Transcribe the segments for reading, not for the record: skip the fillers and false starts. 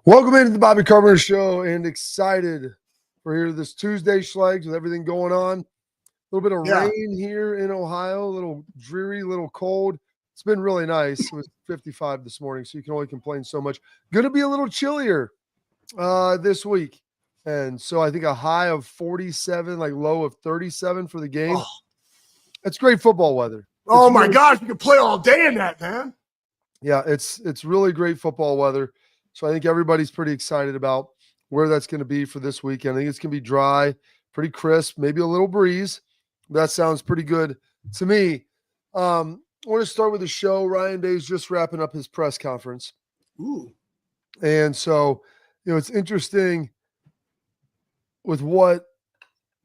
Welcome into the Bobby Carpenter Show, and excited for here this Tuesday, Schlegs, with everything going on. A little bit of rain here in Ohio, a little dreary, a little cold. It's been really nice. It was 55 this morning, so you can only complain so much. Going to be a little chillier this week. And so I think a high of 47, like low of 37 for the game. Oh. It's great football weather. Oh, my gosh, you can play all day in that, man. Yeah, it's really great football weather. So I think everybody's pretty excited about where that's going to be for this weekend. I think it's going to be dry, pretty crisp, maybe a little breeze. That sounds pretty good to me. I want to start with the show. Ryan Day's just wrapping up his press conference. Ooh. And so, it's interesting with what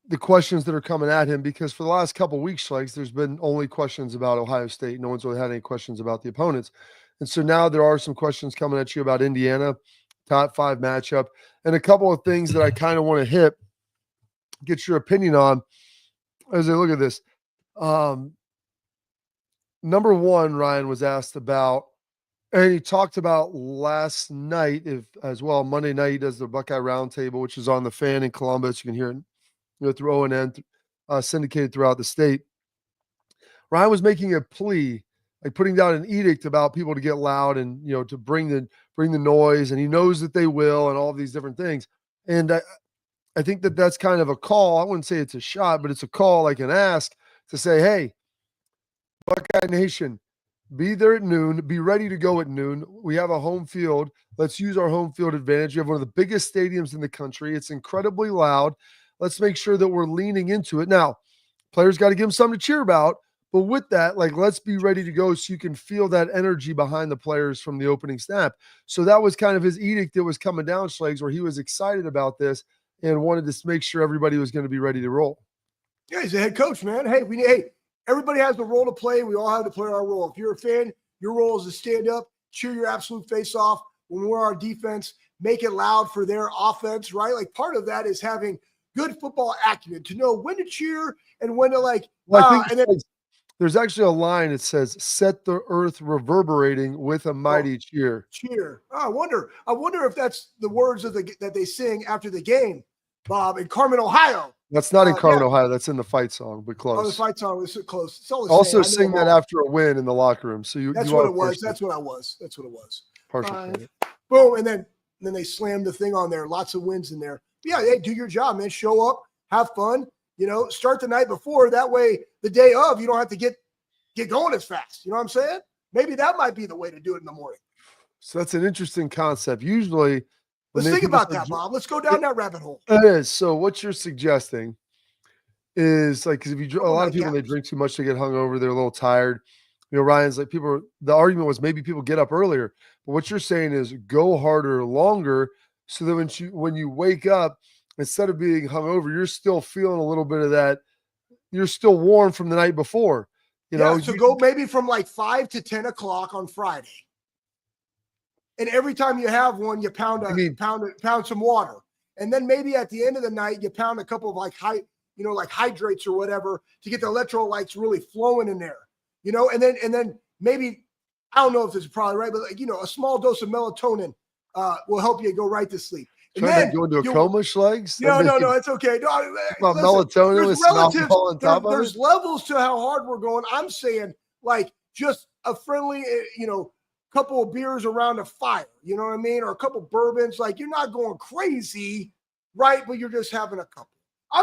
the questions that are coming at him, because for the last couple of weeks, like, there's been only questions about Ohio State. No one's really had any questions about the opponents. And so now there are some questions coming at you about Indiana, top 5 matchup, and a couple of things that I kind of want to get your opinion on as I look at this. Number one, Ryan was asked about, and he talked about last night as well. Monday night, he does the Buckeye Roundtable, which is on the Fan in Columbus. You can hear it through ONN, syndicated throughout the state. Ryan was making a plea, like putting down an edict about people to get loud and, to bring the noise, and he knows that they will, and all of these different things. And I think that that's kind of a call. I wouldn't say it's a shot, but it's a call, like an ask to say, hey, Buckeye Nation, be there at noon, be ready to go at noon. We have a home field. Let's use our home field advantage. We have one of the biggest stadiums in the country. It's incredibly loud. Let's make sure that we're leaning into it. Now, players got to give them something to cheer about. But with that, let's be ready to go so you can feel that energy behind the players from the opening snap. So that was kind of his edict that was coming down, Schlegs, where he was excited about this and wanted to make sure everybody was going to be ready to roll. Yeah, he's a head coach, man. Hey, everybody has the role to play. We all have to play our role. If you're a fan, your role is to stand up, cheer your absolute face off. When we're our defense, make it loud for their offense, right? Like, part of that is having good football acumen to know when to cheer and when to there's actually a line that says, set the earth reverberating with a mighty cheer. Cheer. Oh, I wonder if that's the words that they sing after the game, Bob, in Carmen, Ohio. That's not in Carmen, Ohio. That's in the fight song, but close. Oh, the fight song was close. It's all also sing that after a win in the locker room. So that's what it was. That's what it was. Partial boom, and then they slammed the thing on there. Lots of wins in there. But yeah, hey, do your job, man. Show up, have fun. Start the night before. That way, the day of, you don't have to get going as fast. You know what I'm saying? Maybe that might be the way to do it in the morning. So that's an interesting concept. Usually, let's think about that, Bob. Let's go down that rabbit hole. It is. So what you're suggesting is, because if a lot of people, they drink too much, they get hungover, they're a little tired. Ryan's like, the argument was maybe people get up earlier. But what you're saying is go harder longer, so that when you wake up, instead of being hungover, you're still feeling a little bit of that. You're still warm from the night before. So go maybe from 5 to 10 o'clock on Friday. And every time you have one, you pound some water. And then maybe at the end of the night, you pound a couple of hydrates or whatever to get the electrolytes really flowing in there. And then maybe, I don't know if this is probably right, but a small dose of melatonin will help you go right to sleep. Trying to go into a coma, Schlegs? No, it's okay. No, melatonin with alcohol on top of it? There's levels to how hard we're going. I'm saying, just a friendly, couple of beers around a fire, you know what I mean? Or a couple of bourbons. You're not going crazy, right? But you're just having a couple.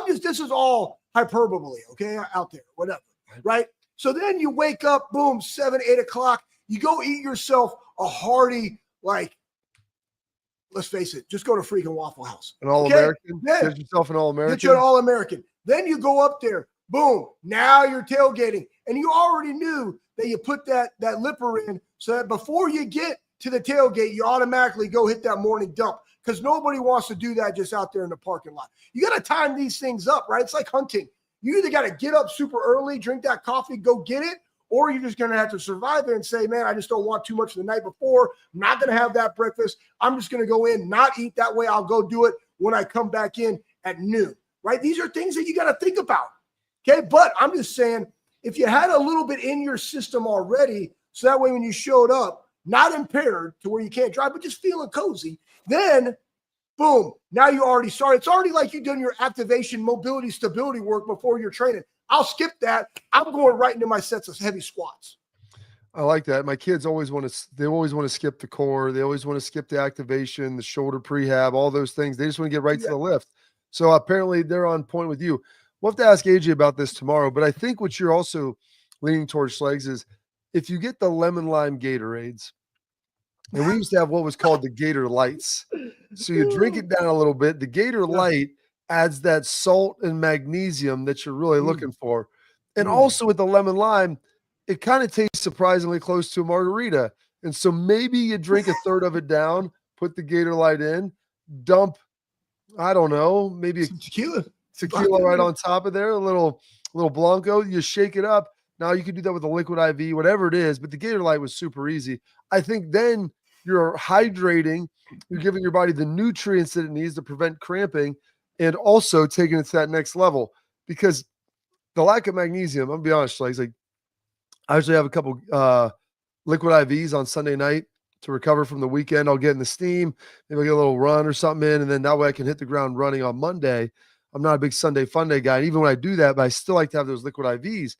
This is all hyperbole, okay, out there, whatever, right? So then you wake up, boom, 7, 8 o'clock. You go eat yourself a hearty, let's face it, just go to freaking Waffle House. An All-American? Yeah. Get yourself an All-American? Get you an All-American. Then you go up there, boom, now you're tailgating. And you already knew that you put that lipper in so that before you get to the tailgate, you automatically go hit that morning dump, because nobody wants to do that just out there in the parking lot. You got to time these things up, right? It's like hunting. You either got to get up super early, drink that coffee, go get it, or you're just going to have to survive it and say, man, I just don't want too much the night before. I'm not going to have that breakfast. I'm just going to go in, not eat. That way I'll go do it when I come back in at noon, right? These are things that you got to think about, okay? But I'm just saying, if you had a little bit in your system already, so that way when you showed up, not impaired to where you can't drive, but just feeling cozy, Then, boom, now you already started. It's already like you've done your activation, mobility, stability work before you're training. I'll skip that. I'm going right into my sets of heavy squats. I like that. My kids always want to, they always want to skip the core. They always want to skip the activation, the shoulder prehab, all those things. They just want to get right to the lift. So apparently they're on point with you. We'll have to ask AJ about this tomorrow, but I think what you're also leaning towards, Schlegs, is if you get the lemon lime Gatorades, and we used to have what was called the Gator Lights. So you drink it down a little bit. The Gator Light adds that salt and magnesium that you're really looking for. And also with the lemon lime, it kind of tastes surprisingly close to a margarita. And so maybe you drink a third of it down, put the Gator Light in, dump, I don't know, maybe some tequila right on top of there, a little Blanco. You shake it up. Now you can do that with a liquid IV, whatever it is. But the Gator Light was super easy. I think then you're hydrating, you're giving your body the nutrients that it needs to prevent cramping, and also taking it to that next level. Because the lack of magnesium, I'm gonna be honest, like I usually have a couple liquid IVs on Sunday night to recover from the weekend. I'll get in the steam, maybe I'll get a little run or something in, and then that way I can hit the ground running on Monday. I'm not a big Sunday fun day guy. And even when I do that, but I still like to have those liquid IVs.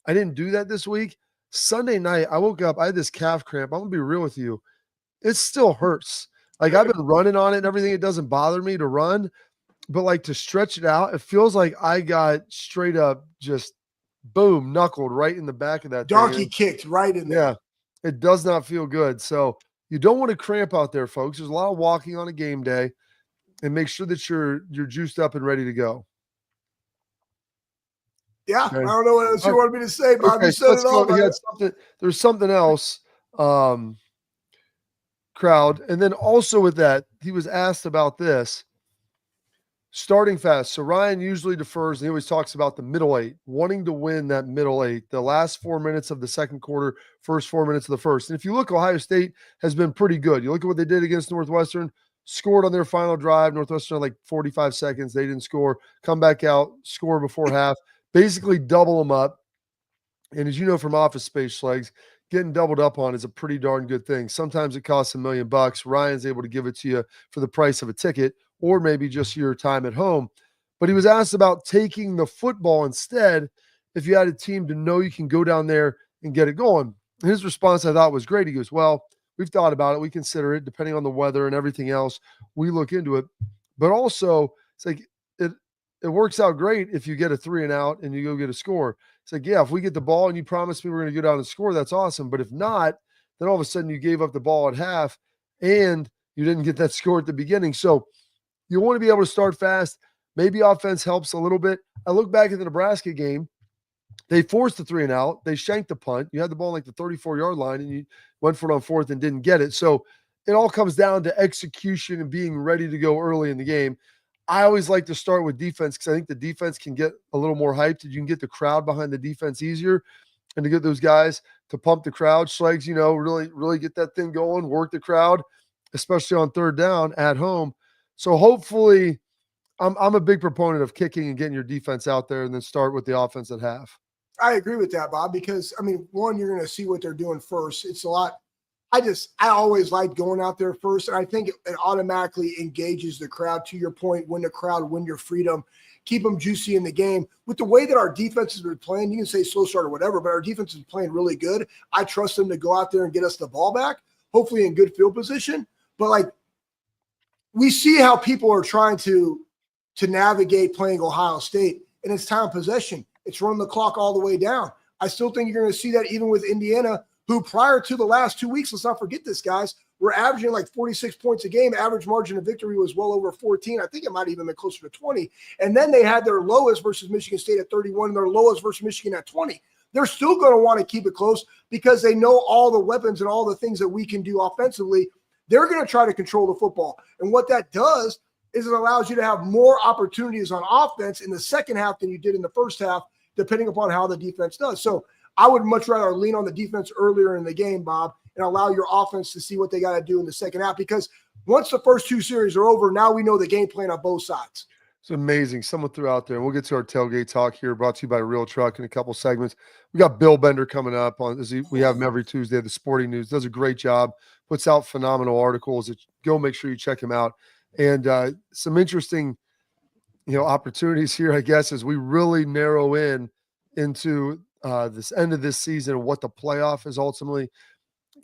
I didn't do that this week. Sunday night, I woke up, I had this calf cramp. I'm gonna be real with you. It still hurts. Like I've been running on it and everything. It doesn't bother me to run, but like to stretch it out, it feels like I got straight up just boom, knuckled right in the back of that donkey kicked right in there. Yeah, it does not feel good. So you don't want to cramp out there, folks. There's a lot of walking on a game day, and make sure that you're juiced up and ready to go. Yeah, okay. I don't know what else you wanted me to say, Bob. Okay, you said it all. There's something else, crowd. And then also with that, he was asked about this. Starting fast. So Ryan usually defers, and he always talks about the middle eight, wanting to win that middle eight, the last 4 minutes of the second quarter, first 4 minutes of the first. And if you look, Ohio State has been pretty good. You look at what they did against Northwestern, scored on their final drive. Northwestern had like 45 seconds. They didn't score. Come back out, score before half. Basically double them up. And as you know from Office Space, Schlegs, getting doubled up on is a pretty darn good thing. Sometimes it costs $1 million. Ryan's able to give it to you for the price of a ticket, or maybe just your time at home. But he was asked about taking the football instead if you had a team to know you can go down there and get it going. And his response I thought was great. He goes, well, we've thought about it. We consider it depending on the weather and everything else. We look into it. But also, it's like it works out great if you get a 3 and out and you go get a score. It's like, yeah, if we get the ball and you promise me we're going to go down and score, that's awesome. But if not, then all of a sudden you gave up the ball at half and you didn't get that score at the beginning. So you want to be able to start fast. Maybe offense helps a little bit. I look back at the Nebraska game. They forced the 3 and out. They shanked the punt. You had the ball like the 34-yard line, and you went for it on fourth and didn't get it. So it all comes down to execution and being ready to go early in the game. I always like to start with defense because I think the defense can get a little more hyped. You can get the crowd behind the defense easier, and to get those guys to pump the crowd, Schlegs, really get that thing going, work the crowd, especially on third down at home. So hopefully I'm a big proponent of kicking and getting your defense out there and then start with the offense at half. I agree with that, Bob, because, one, you're going to see what they're doing first. It's a lot. I always like going out there first, and I think it automatically engages the crowd. To your point, win the crowd, win your freedom, keep them juicy in the game. With the way that our defense has been playing, you can say slow start or whatever, but our defense is playing really good. I trust them to go out there and get us the ball back, hopefully in good field position. But, we see how people are trying to navigate playing Ohio State, and it's time possession. It's running the clock all the way down. I still think you're going to see that even with Indiana, who prior to the last 2 weeks, let's not forget this, guys, were averaging like 46 points a game. Average margin of victory was well over 14. I think it might even been closer to 20. And then they had their lowest versus Michigan State at 31 and their lowest versus Michigan at 20. They're still going to want to keep it close because they know all the weapons and all the things that we can do offensively. They're going to try to control the football. And what that does is it allows you to have more opportunities on offense in the second half than you did in the first half, depending upon how the defense does. So I would much rather lean on the defense earlier in the game, Bob, and allow your offense to see what they got to do in the second half, because once the first two series are over, now we know the game plan on both sides. It's amazing. Someone threw out there, and we'll get to our tailgate talk here, brought to you by Real Truck in a couple segments. We got Bill Bender coming up on. We have him every Tuesday at the Sporting News. Does a great job. Puts out phenomenal articles. Go make sure you check him out. And some interesting, opportunities here, I guess, as we really narrow into this end of this season and what the playoff is ultimately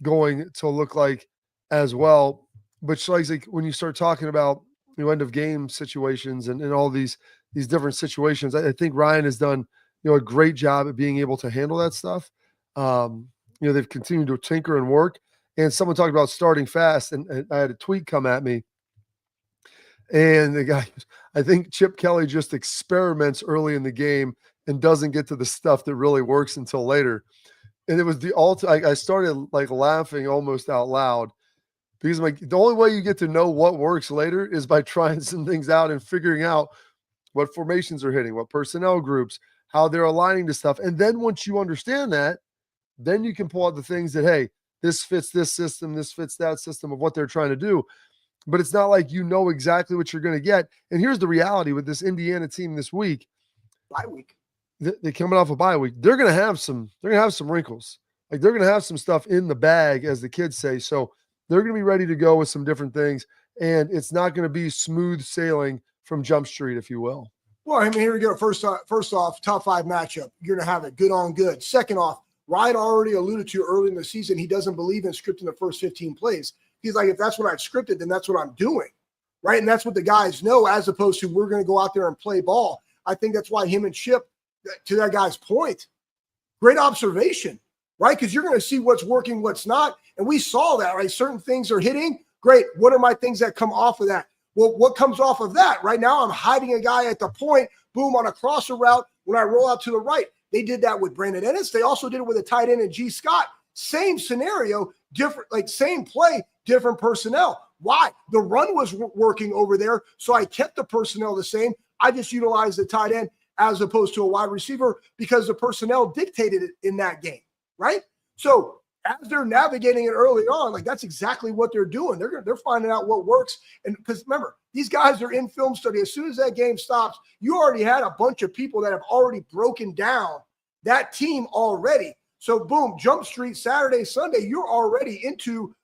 going to look like as well. But Schlegel, when you start talking about end of game situations and all these different situations, I think Ryan has done a great job at being able to handle that stuff. They've continued to tinker and work. And someone talked about starting fast, and I had a tweet come at me. And the guy, I think Chip Kelly just experiments early in the game and doesn't get to the stuff that really works until later. And it was I started like laughing almost out loud because the only way you get to know what works later is by trying some things out and figuring out what formations are hitting, what personnel groups, how they're aligning to stuff. And then once you understand that, then you can pull out the things that, hey, this fits this system, this fits that system of what they're trying to do. But it's not like you know exactly what you're going to get. And here's the reality with this Indiana team this week. Bye week. They're coming off a bye week. They're going to have some wrinkles. Like they're going to have some stuff in the bag, as the kids say. So they're going to be ready to go with some different things. And it's not going to be smooth sailing from Jump Street, if you will. Well, I mean, here we go. First off, top 5 matchup. You're going to have it good on good. Second off, Ryan already alluded to early in the season, he doesn't believe in scripting the first 15 plays. He's like, if that's what I've scripted, then that's what I'm doing, right? And that's what the guys know, as opposed to we're going to go out there and play ball. I think that's why him and Chip, to that guy's point, great observation, right? Because you're going to see what's working, what's not. And we saw that, right? Certain things are hitting. Great. What are my things that come off of that? Well, what comes off of that? Right now, I'm hiding a guy at the point, boom, on a crosser route when I roll out to the right. They did that with Brandon Ennis. They also did it with a tight end and G. Scott. Same scenario, different, like same play, different personnel. Why? The run was working over there, so I kept the personnel the same. I just utilized the tight end as opposed to a wide receiver because the personnel dictated it in that game, right? So as they're navigating it early on, like that's exactly what they're doing. They're finding out what works. And because remember, these guys are in film study. As soon as that game stops, you already had a bunch of people that have already broken down that team already. So boom, Jump Street, Saturday, Sunday, you're already into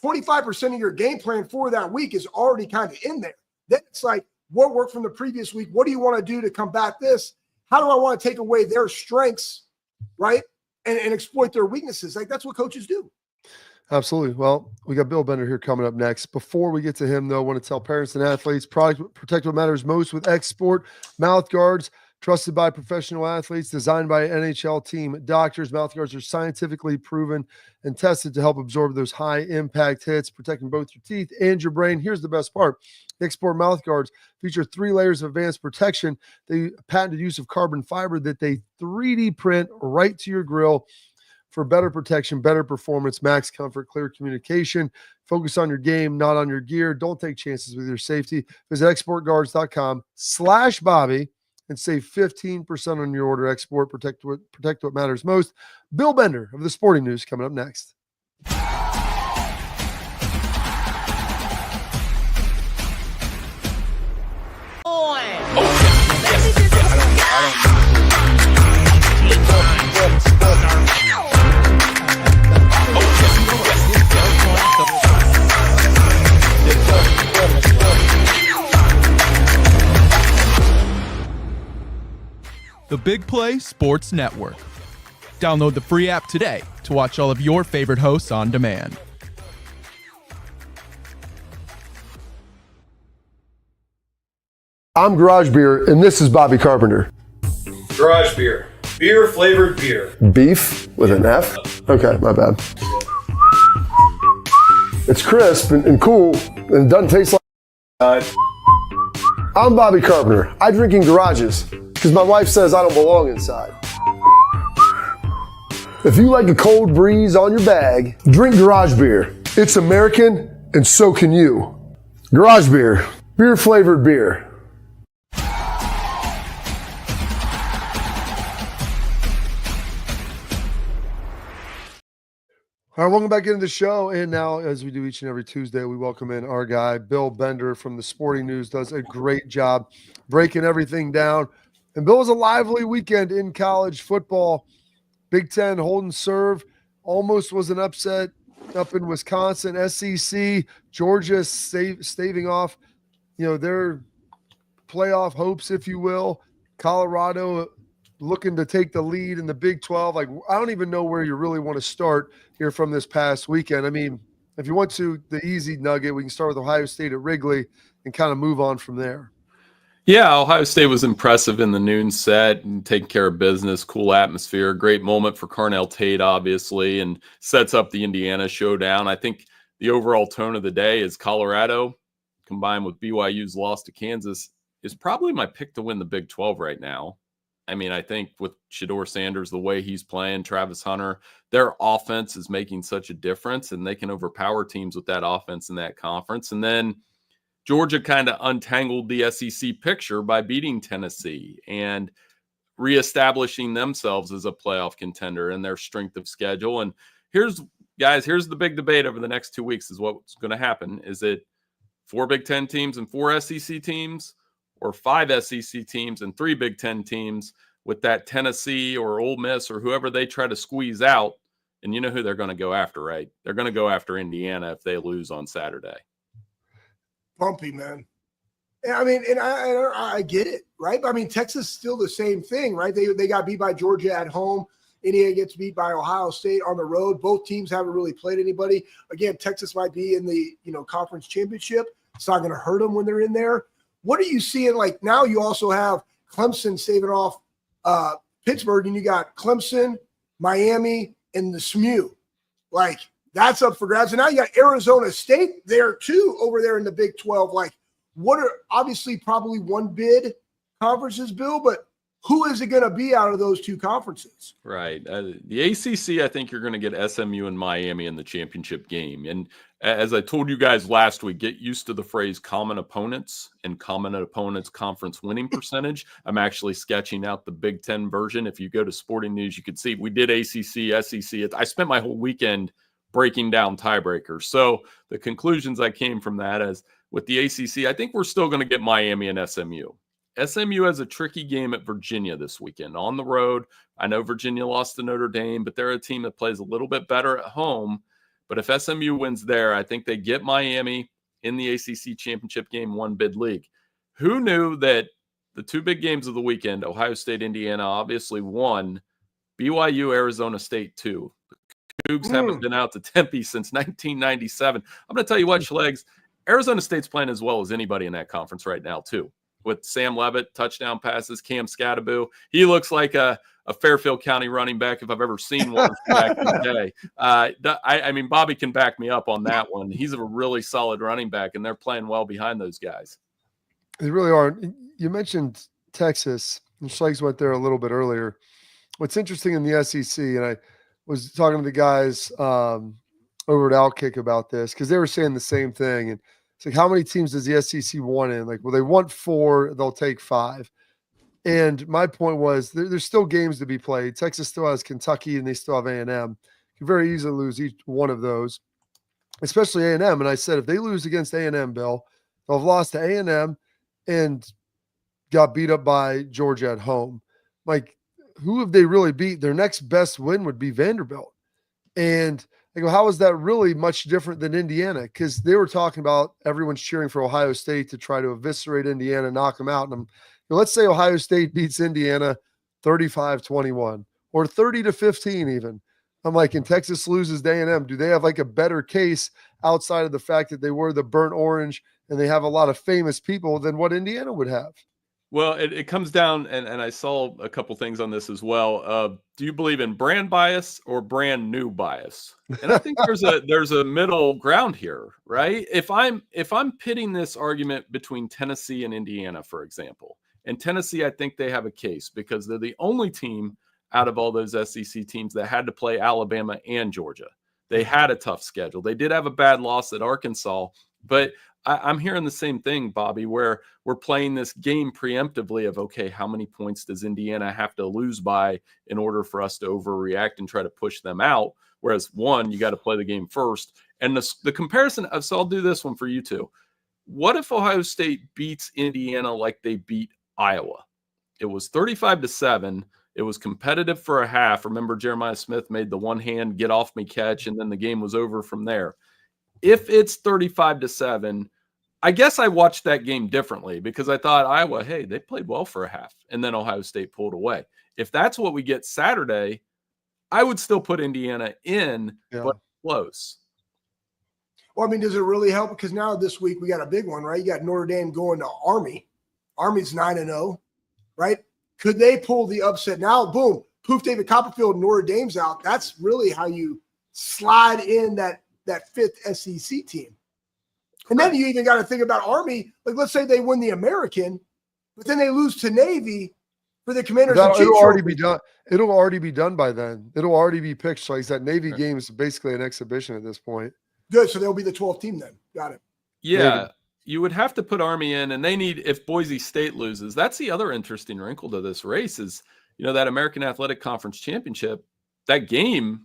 25% of your game plan for that week is already kind of in there. Then it's like, what worked from the previous week? What do you want to do to combat this? How do I want to take away their strengths, right? And exploit their weaknesses. Like that's what coaches do. Absolutely. Well, we got Bill Bender here coming up next. Before we get to him, though, I want to tell parents and athletes, protect what matters most with X-Sport mouth guards. Trusted by professional athletes, designed by NHL team doctors. Mouth guards are scientifically proven and tested to help absorb those high-impact hits, protecting both your teeth and your brain. Here's the best part. X-Sport mouth guards feature 3 layers of advanced protection. They patented use of carbon fiber that they 3D print right to your grill for better protection, better performance, max comfort, clear communication. Focus on your game, not on your gear. Don't take chances with your safety. Visit exportguards.com/Bobby. And save 15% on your order. Export, protect what matters most. Bill Bender of the Sporting News coming up next. The Big Play Sports Network. Download the free app today to watch all of your favorite hosts on demand. I'm Garage Beer, and this is Bobby Carpenter. Garage Beer. Beer flavored beer. Beef with an F? Okay, my bad. It's crisp and cool, and it doesn't taste like... I'm Bobby Carpenter. I drink in garages because my wife says I don't belong inside. If you like a cold breeze on your bag, drink Garage Beer. It's American, and so can you. Garage Beer. Beer flavored beer. All right, welcome back into the show. And now, as we do each and every Tuesday, we welcome in our guy, Bill Bender from the Sporting News, does a great job breaking everything down. And Bill, was a lively weekend in college football. Big Ten holding serve, almost was an upset up in Wisconsin. SEC, Georgia staving off, their playoff hopes, if you will. Colorado looking to take the lead in the Big 12. Like, I don't even know where you really want to start here from this past weekend. I mean, if you want to, the easy nugget, we can start with Ohio State at Wrigley and kind of move on from there. Yeah, Ohio State was impressive in the noon set and taking care of business, cool atmosphere, great moment for Carnell Tate, obviously, and sets up the Indiana showdown. I think the overall tone of the day is Colorado, combined with BYU's loss to Kansas, is probably my pick to win the Big 12 right now. I mean, I think with Shedeur Sanders, the way he's playing, Travis Hunter, their offense is making such a difference, and they can overpower teams with that offense in that conference. And then Georgia kind of untangled the SEC picture by beating Tennessee and reestablishing themselves as a playoff contender in their strength of schedule. And here's the big debate over the next 2 weeks is what's going to happen. Is it 4 Big Ten teams and 4 SEC teams, or 5 SEC teams and 3 Big Ten teams with that Tennessee or Ole Miss or whoever they try to squeeze out? And you know who they're going to go after, right? They're going to go after Indiana if they lose on Saturday. Bumpy, man. I mean, and I get it, right? I mean, Texas is still the same thing, right? They got beat by Georgia at home. Indiana gets beat by Ohio State on the road. Both teams haven't really played anybody. Again, Texas might be in the conference championship. It's not going to hurt them when they're in there. What are you seeing? Like, now you also have Clemson saving off Pittsburgh, and you got Clemson, Miami, and the SMU. Like, that's up for grabs. And now you got Arizona State there too, over there in the Big 12. Like, what are obviously probably one bid conferences, Bill, but who is it going to be out of those 2 conferences? Right. The ACC, I think you're going to get SMU and Miami in the championship game. And as I told you guys last week, get used to the phrase common opponents and common opponents conference winning percentage. I'm actually sketching out the Big Ten version. If you go to Sporting News, you can see we did ACC, SEC. I spent my whole weekend breaking down tiebreakers. So the conclusions I came from that is with the ACC, I think we're still going to get Miami and SMU. SMU has a tricky game at Virginia this weekend on the road. I know Virginia lost to Notre Dame, but they're a team that plays a little bit better at home. But if SMU wins there, I think they get Miami in the ACC championship game, 1 bid league. Who knew that the 2 big games of the weekend, Ohio State, Indiana, obviously 1, BYU, Arizona State 2. The Cougs haven't been out to Tempe since 1997. I'm going to tell you what, Schlegs, Arizona State's playing as well as anybody in that conference right now, too. With Sam Levitt, touchdown passes, Cam Scattaboo. He looks like a Fairfield County running back if I've ever seen one back in the day. I mean, Bobby can back me up on that one. He's a really solid running back, and they're playing well behind those guys. They really are. You mentioned Texas, and Schlegel went there a little bit earlier. What's interesting in the SEC, and I was talking to the guys over at Outkick about this, because they were saying the same thing. And it's like, how many teams does the SEC want in? Like, well, they want 4, they'll take 5. And my point was there's still games to be played. Texas still has Kentucky, and they still have A&M. Could very easily lose each one of those, especially A&M. And I said, if they lose against A&M, Bill, they'll have lost to A&M and got beat up by Georgia at home. Like, who have they really beat? Their next best win would be Vanderbilt. And I go, how is that really much different than Indiana? Because they were talking about everyone's cheering for Ohio State to try to eviscerate Indiana, knock them out. And let's say Ohio State beats Indiana 35-21 or 30-15 even. I'm like, and Texas loses to A&M. Do they have like a better case outside of the fact that they were the burnt orange and they have a lot of famous people than what Indiana would have? Well, it comes down, and I saw a couple things on this as well. Do you believe in brand bias or brand new bias? And I think there's a middle ground here, right? If I'm pitting this argument between Tennessee and Indiana, for example, and Tennessee, I think they have a case because they're the only team out of all those SEC teams that had to play Alabama and Georgia. They had a tough schedule. They did have a bad loss at Arkansas, but I'm hearing the same thing, Bobby, where we're playing this game preemptively of, okay, how many points does Indiana have to lose by in order for us to overreact and try to push them out? Whereas one, you got to play the game first. And the comparison, so I'll do this one for you two. What if Ohio State beats Indiana like they beat Iowa? It was 35-7. It was competitive for a half. Remember, Jeremiah Smith made the one hand get off me catch, and then the game was over from there. If it's 35-7, I guess I watched that game differently because I thought Iowa, hey, they played well for a half, and then Ohio State pulled away. If that's what we get Saturday, I would still put Indiana in, but close. Well, I mean, does it really help? Because now this week we got a big one, right? You got Notre Dame going to Army. Army's 9-0, right? Could they pull the upset now? Boom, poof, David Copperfield, Notre Dame's out. That's really how you slide in that fifth SEC team. And then you even got to think about Army. Like, let's say they win the American, but then they lose to Navy for the Commanders. It'll already be done. It'll already be done by then. It'll already be picked. So like that Navy game is basically an exhibition at this point. Good. So they'll be the 12th team then. Got it. Yeah. Maybe. You would have to put Army in, and they need, if Boise State loses, that's the other interesting wrinkle to this race is, that American Athletic Conference Championship, that game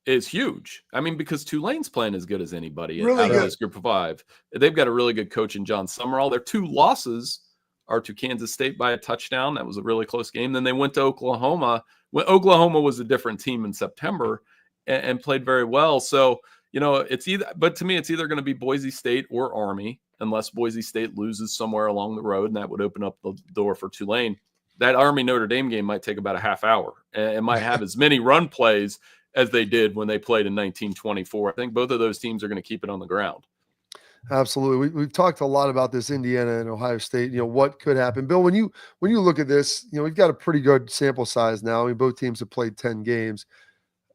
is huge. I mean, because Tulane's playing as good as anybody Really out good. of this group of five. They've got a really good coach in John Summerall. Their two losses are to Kansas State by a touchdown. That was a really close game. Then they went to Oklahoma when Oklahoma was a different team in September and played very well. So, it's either, but to me, it's either going to be Boise State or Army, unless Boise State loses somewhere along the road, and that would open up the door for Tulane. That Army Notre Dame game might take about a half hour. It might have as many run plays as they did when they played in 1924. I think both of those teams are going to keep it on the ground. Absolutely. We've talked a lot about this Indiana and Ohio State, what could happen. Bill, when you look at this, we've got a pretty good sample size now. I mean, both teams have played 10 games.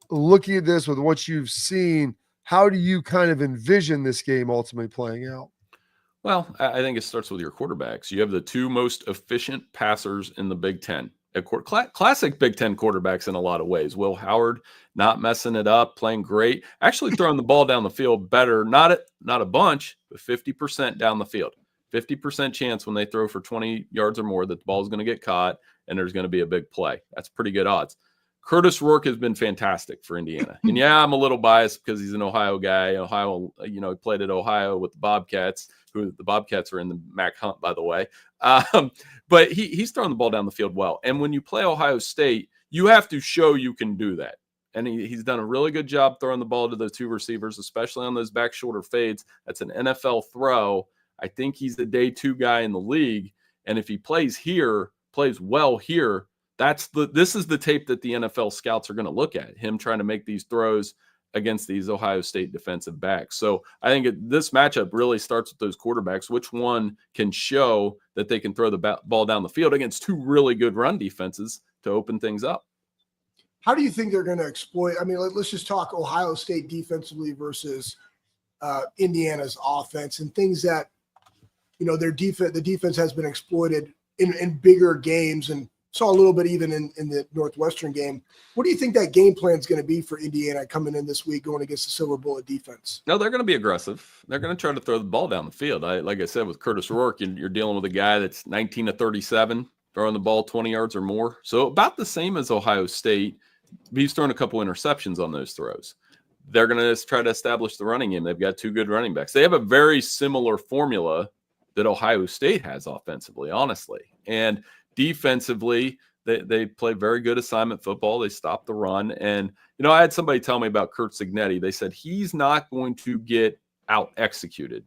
Looking at this with what you've seen, how do you kind of envision this game ultimately playing out? Well, I think it starts with your quarterbacks. You have the two most efficient passers in the Big Ten. Classic Big Ten quarterbacks in a lot of ways. Will Howard not messing it up, playing great, actually throwing the ball down the field better, not a bunch, but 50% down the field. 50% chance when they throw for 20 yards or more that the ball is going to get caught and there's going to be a big play. That's pretty good odds. Curtis Rourke has been fantastic for Indiana. And yeah, I'm a little biased because he's an Ohio guy. Ohio, he played at Ohio with the Bobcats, who the Bobcats are in the MAC hunt, by the way. But he's throwing the ball down the field well. And when you play Ohio State, you have to show you can do that. And he's done a really good job throwing the ball to the two receivers, especially on those back shoulder fades. That's an NFL throw. I think he's the day two guy in the league. And if he plays well here, this is the tape that the NFL scouts are going to look at, him trying to make these throws against these Ohio State defensive backs. So I think this matchup really starts with those quarterbacks. Which one can show that they can throw the ball down the field against two really good run defenses to open things up? How do you think they're going to exploit? I mean, let's just talk Ohio State defensively versus Indiana's offense and things that, the defense has been exploited in bigger games and saw a little bit even in the Northwestern game. What do you think that game plan is going to be for Indiana coming in this week going against the Silver Bullet defense? No, they're going to be aggressive. They're going to try to throw the ball down the field. Like I said, with Curtis Rourke, you're dealing with a guy that's 19 to 37, throwing the ball 20 yards or more. So about the same as Ohio State. He's thrown a couple interceptions on those throws. They're going to try to establish the running game. They've got two good running backs. They have a very similar formula that Ohio State has offensively, honestly. And defensively, they play very good assignment football. They stop the run. And, I had somebody tell me about Kurt Signetti. They said he's not going to get out-executed.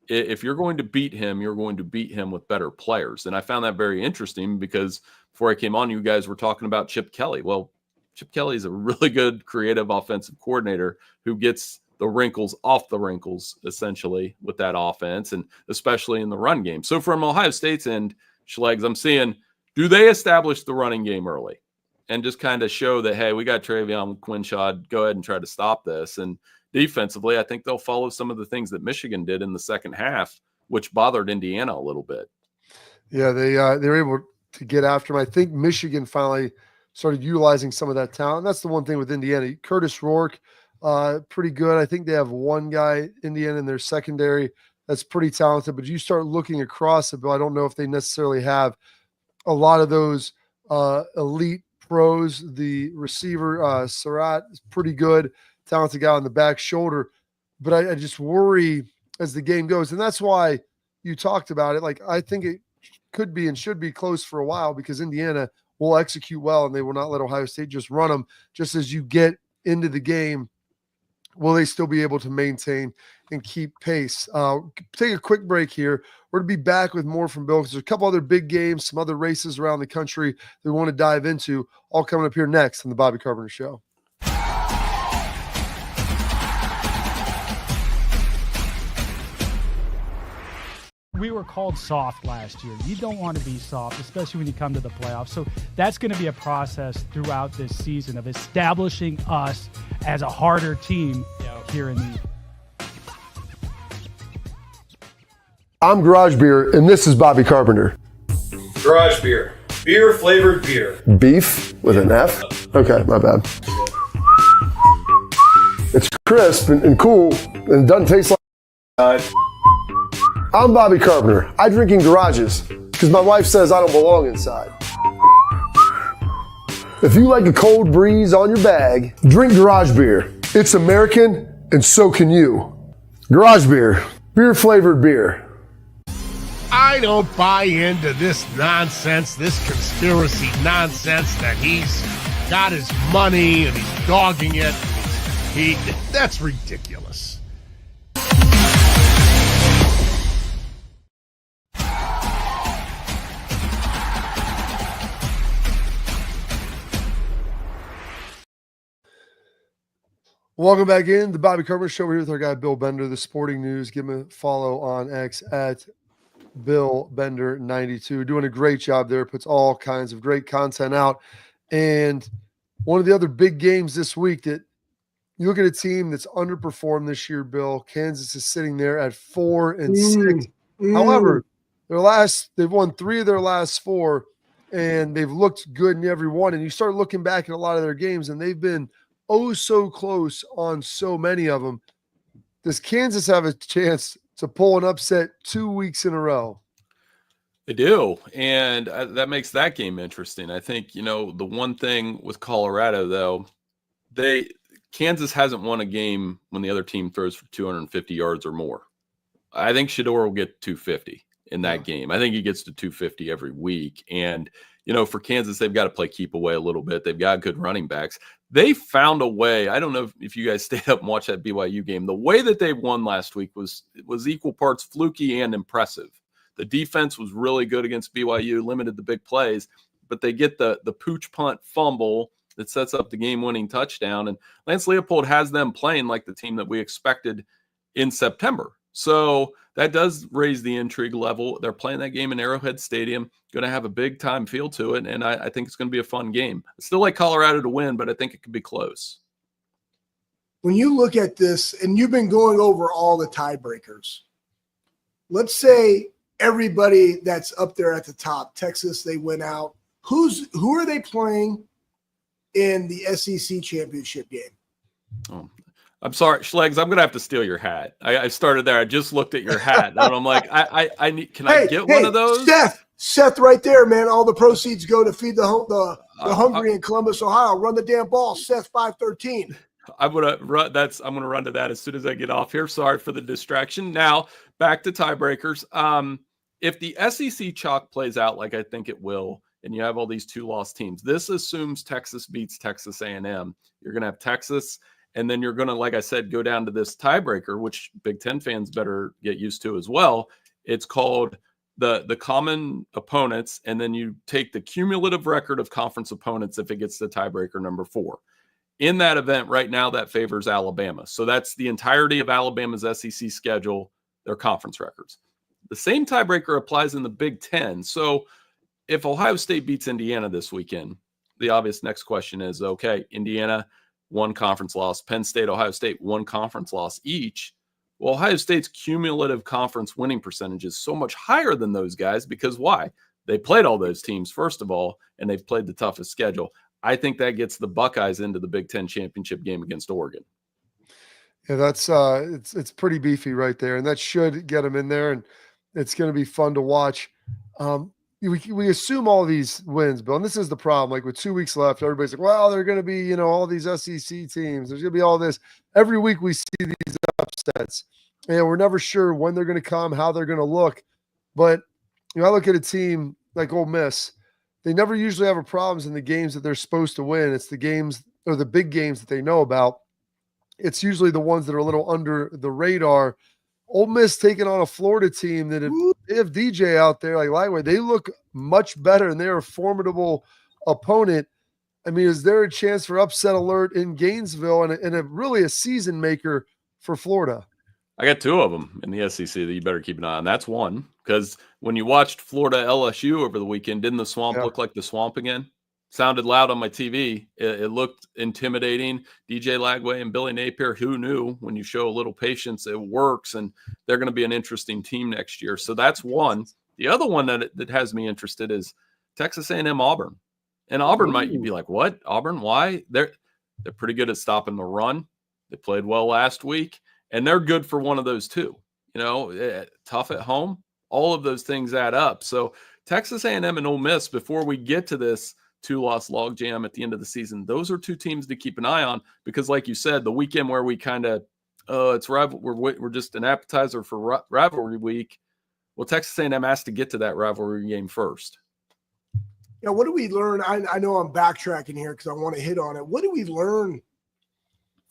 If you're going to beat him, you're going to beat him with better players. And I found that very interesting because before I came on, you guys were talking about Chip Kelly. Well, Chip Kelly is a really good creative offensive coordinator who gets the wrinkles off the wrinkles, essentially, with that offense, and especially in the run game. So from Ohio State's end, Schlegel, I'm seeing, do they establish the running game early and just kind of show that, hey, we got Travion Quinshad, go ahead and try to stop this? And defensively, I think they'll follow some of the things that Michigan did in the second half, which bothered Indiana a little bit. Yeah, they were able to get after him. I think Michigan finally started utilizing some of that talent. That's the one thing with Indiana. Curtis Rourke, pretty good. I think they have one guy, Indiana, in their secondary that's pretty talented. But you start looking across it, but I don't know if they necessarily have a lot of those elite pros. The receiver, Surratt, is pretty good, talented guy on the back shoulder. But I just worry as the game goes. And that's why you talked about it. Like, I think it could be and should be close for a while because Indiana will execute well and they will not let Ohio State just run them. Just as you get into the game, will they still be able to maintain and keep pace? Take a quick break here. We're going to be back with more from Bill because there's a couple other big games, some other races around the country that we want to dive into, all coming up here next on the Bobby Carpenter Show. We were called soft last year. You don't want to be soft, especially when you come to the playoffs. So that's going to be a process throughout this season of establishing us as a harder team here in the. I'm Garage Beer, and this is Bobby Carpenter. Garage beer. Beer flavored beer. Beef with an F? Okay, my bad. It's crisp and cool, and it doesn't taste like. I'm Bobby Carpenter. I drink in garages because my wife says I don't belong inside. If you like a cold breeze on your bag, drink Garage Beer. It's American, and so can you. Garage Beer. Beer flavored beer. I don't buy into this nonsense, this conspiracy nonsense that he's got his money and he's dogging it. That's ridiculous. Welcome back in the Bobby Carpenter Show. We're here with our guy Bill Bender, the Sporting News. Give him a follow on X at Bill Bender 92. Doing a great job there. Puts all kinds of great content out. And one of the other big games this week that you look at a team that's underperformed this year, Bill. Kansas is sitting there at 4-6. However, they've won 3 of their last 4, and they've looked good in every one. And you start looking back at a lot of their games, and they've been so close on so many of them. Does Kansas have a chance to pull an upset 2 weeks in a row? They do, and that makes that game interesting. I think, the one thing with Colorado, though, Kansas hasn't won a game when the other team throws for 250 yards or more. I think Shedeur will get 250 in that game. I think he gets to 250 every week. And, for Kansas, they've got to play keep away a little bit. They've got good running backs. They found a way. I don't know if you guys stayed up and watched that BYU game. The way that they won last week was equal parts fluky and impressive. The defense was really good against BYU, limited the big plays, but they get the pooch punt fumble that sets up the game-winning touchdown. And Lance Leopold has them playing like the team that we expected in September. So that does raise the intrigue level. They're playing that game in Arrowhead Stadium, going to have a big-time feel to it, and I think it's going to be a fun game. I still like Colorado to win, but I think it could be close. When you look at this, and you've been going over all the tiebreakers, let's say everybody that's up there at the top, Texas, they went out. Who are they playing in the SEC championship game? Oh, I'm sorry, Schlegs, I'm going to have to steal your hat. I started there. I just looked at your hat, and I'm like, I need. Can I get one of those? Seth right there, man. All the proceeds go to feed the hungry in Columbus, Ohio. Run the damn ball, Seth 513. I'm gonna run to that as soon as I get off here. Sorry for the distraction. Now back to tiebreakers. If the SEC chalk plays out like I think it will, and you have all these 2-loss teams, this assumes Texas beats Texas A&M. You're gonna have Texas, and then you're gonna, like I said, go down to this tiebreaker, which Big Ten fans better get used to as well. It's called the common opponents, and then you take the cumulative record of conference opponents if it gets to tiebreaker number 4. In that event, right now, that favors Alabama. So that's the entirety of Alabama's SEC schedule, their conference records. The same tiebreaker applies in the Big Ten. So if Ohio State beats Indiana this weekend, the obvious next question is, okay, Indiana, 1 conference loss. Penn State, Ohio State, 1 conference loss each. Well, Ohio State's cumulative conference winning percentage is so much higher than those guys because why? They played all those teams, first of all, and they've played the toughest schedule. I think that gets the Buckeyes into the Big Ten championship game against Oregon. Yeah, that's it's pretty beefy right there, and that should get them in there, and it's going to be fun to watch. Um, we assume all these wins, Bill, and this is the problem. Like with 2 weeks left, everybody's like, "Well, they're going to be, all these SEC teams. There's going to be all this." Every week we see these upsets, and we're never sure when they're going to come, how they're going to look. But I look at a team like Ole Miss. They never usually have problems in the games that they're supposed to win. It's the games or the big games that they know about. It's usually the ones that are a little under the radar. Ole Miss taking on a Florida team that if DJ out there like Lightweight, they look much better and they're a formidable opponent. I mean, is there a chance for upset alert in Gainesville and a really a season maker for Florida? I got two of them in the SEC that you better keep an eye on. That's one, because when you watched Florida LSU over the weekend, didn't the Swamp look like the Swamp again? Sounded loud on my TV. It looked intimidating. DJ Lagway and Billy Napier, who knew when you show a little patience, it works, and they're going to be an interesting team next year. So that's one. The other one that has me interested is Texas A&M Auburn. And Auburn might be like, what? Auburn? Why? They're pretty good at stopping the run. They played well last week, and they're good for one of those too. Tough at home. All of those things add up. So Texas A&M and Ole Miss, before we get to this 2-loss logjam at the end of the season, those are two teams to keep an eye on, because like you said, the weekend where we kind of it's rival, we're just an appetizer for rivalry week. Well, Texas A&M has to get to that rivalry game first. What do we learn? I know I'm backtracking here because I want to hit on it. What do we learn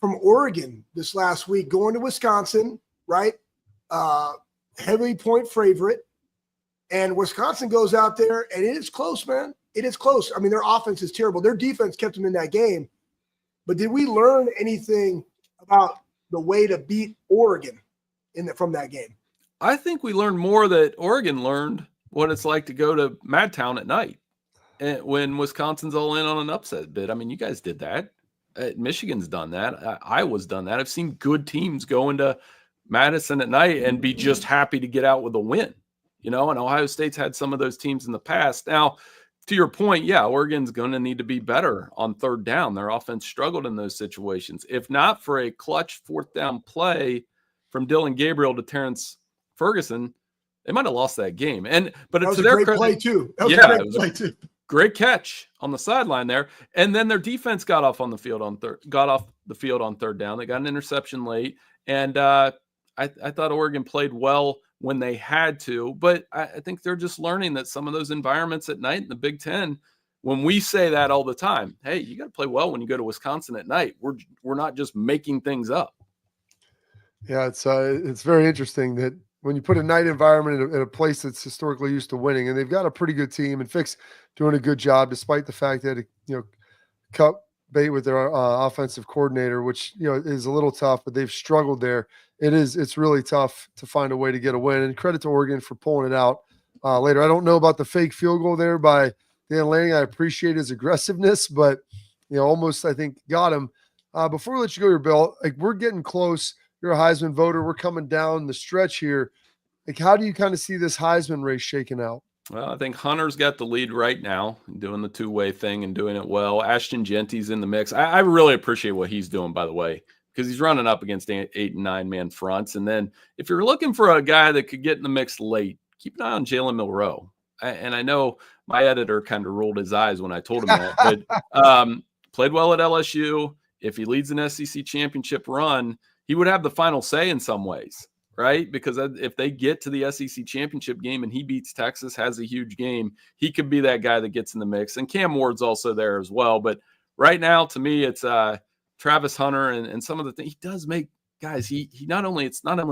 from Oregon this last week, going to Wisconsin, right? Heavily point favorite, and Wisconsin goes out there and it is close, man. It is close. I mean, their offense is terrible. Their defense kept them in that game. But did we learn anything about the way to beat Oregon from that game? I think we learned more that Oregon learned what it's like to go to Madtown at night when Wisconsin's all in on an upset bid. I mean, you guys did that. Michigan's done that. Iowa's done that. I've seen good teams go into Madison at night and be just happy to get out with a win. And Ohio State's had some of those teams in the past. Now, to your point, yeah, Oregon's going to need to be better on third down. Their offense struggled in those situations. If not for a clutch fourth down play from Dylan Gabriel to Terrence Ferguson, they might have lost that game. But that was to a their great credit, play too. That was yeah, a great play too. Great catch on the sideline there. And then their defense got off the field on third down. They got an interception late. And I thought Oregon played well when they had to, but I think they're just learning that some of those environments at night in the Big Ten, when we say that all the time, hey, you got to play well when you go to Wisconsin at night. We're not just making things up. Yeah, it's very interesting that when you put a night environment in a place that's historically used to winning, and they've got a pretty good team, and Fick's doing a good job despite the fact that cut bait with their offensive coordinator, which is a little tough, but they've struggled there. It's really tough to find a way to get a win, and credit to Oregon for pulling it out later. I don't know about the fake field goal there by Dan Lanning. I appreciate his aggressiveness, but almost I think got him. Before we let you go here, Bill, like we're getting close. You're a Heisman voter. We're coming down the stretch here. Like, how do you kind of see this Heisman race shaking out? Well, I think Hunter's got the lead right now, doing the two-way thing and doing it well. Ashton Genty's in the mix. I really appreciate what he's doing, by the way, because he's running up against 8 and 9-man fronts. And then if you're looking for a guy that could get in the mix late, keep an eye on Jalen Milroe. And I know my editor kind of rolled his eyes when I told him that, but played well at LSU. If he leads an SEC championship run, he would have the final say in some ways, right? Because if they get to the SEC championship game and he beats Texas, has a huge game, he could be that guy that gets in the mix. And Cam Ward's also there as well. But right now, to me, it's Travis Hunter and some of the things he does make. Guys, it's not only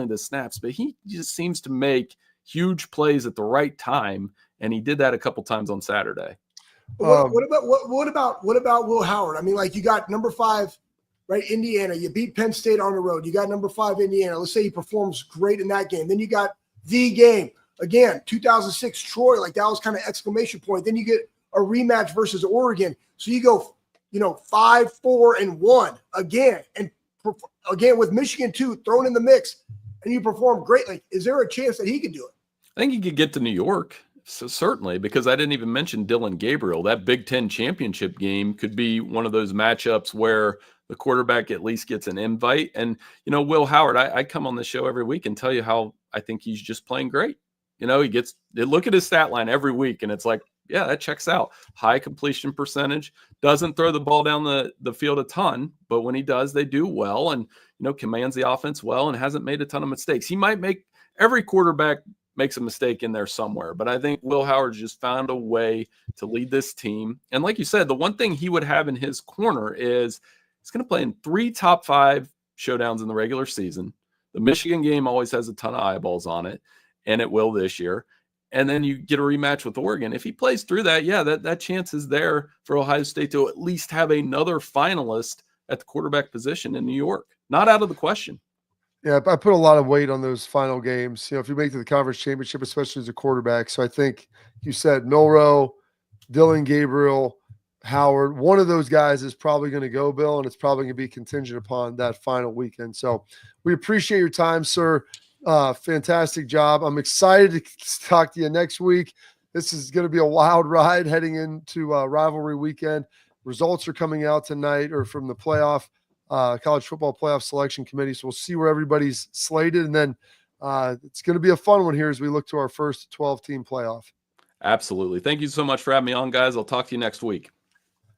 the snaps, but he just seems to make huge plays at the right time, and he did that a couple times on Saturday. What about Will Howard? I mean, like you got number 5, right? Indiana. You beat Penn State on the road. You got number 5 Indiana. Let's say he performs great in that game. Then you got the game again, 2006 Troy. Like that was kind of exclamation point. Then you get a rematch versus Oregon. So you go, 5-4-1 again, and again with Michigan too thrown in the mix, and you perform greatly. Is there a chance that he could do it? I think he could get to New York. So certainly, because I didn't even mention Dylan Gabriel. That Big Ten championship game could be one of those matchups where the quarterback at least gets an invite. And, Will Howard, I come on the show every week and tell you how I think he's just playing great. They look at his stat line every week and it's like, yeah, that checks out. High completion percentage, doesn't throw the ball down the field a ton, but when he does, they do well, and, commands the offense well and hasn't made a ton of mistakes. He might every quarterback makes a mistake in there somewhere, but I think Will Howard's just found a way to lead this team. And like you said, the one thing he would have in his corner is he's going to play in 3 top 5 showdowns in the regular season. The Michigan game always has a ton of eyeballs on it, and it will this year. And then you get a rematch with Oregon. If he plays through that, yeah, that chance is there for Ohio State to at least have another finalist at the quarterback position in New York. Not out of the question. Yeah, I put a lot of weight on those final games. If you make it to the conference championship, especially as a quarterback. So I think you said Milroe, Dylan Gabriel, Howard. One of those guys is probably going to go, Bill, and it's probably going to be contingent upon that final weekend. So we appreciate your time, sir. Fantastic job. I'm excited to talk to you next week. This is going to be a wild ride heading into rivalry weekend. Results are coming out tonight, or from the playoff, college football playoff selection committee. So we'll see where everybody's slated. And then it's going to be a fun one here as we look to our first 12-team playoff. Absolutely. Thank you so much for having me on, guys. I'll talk to you next week.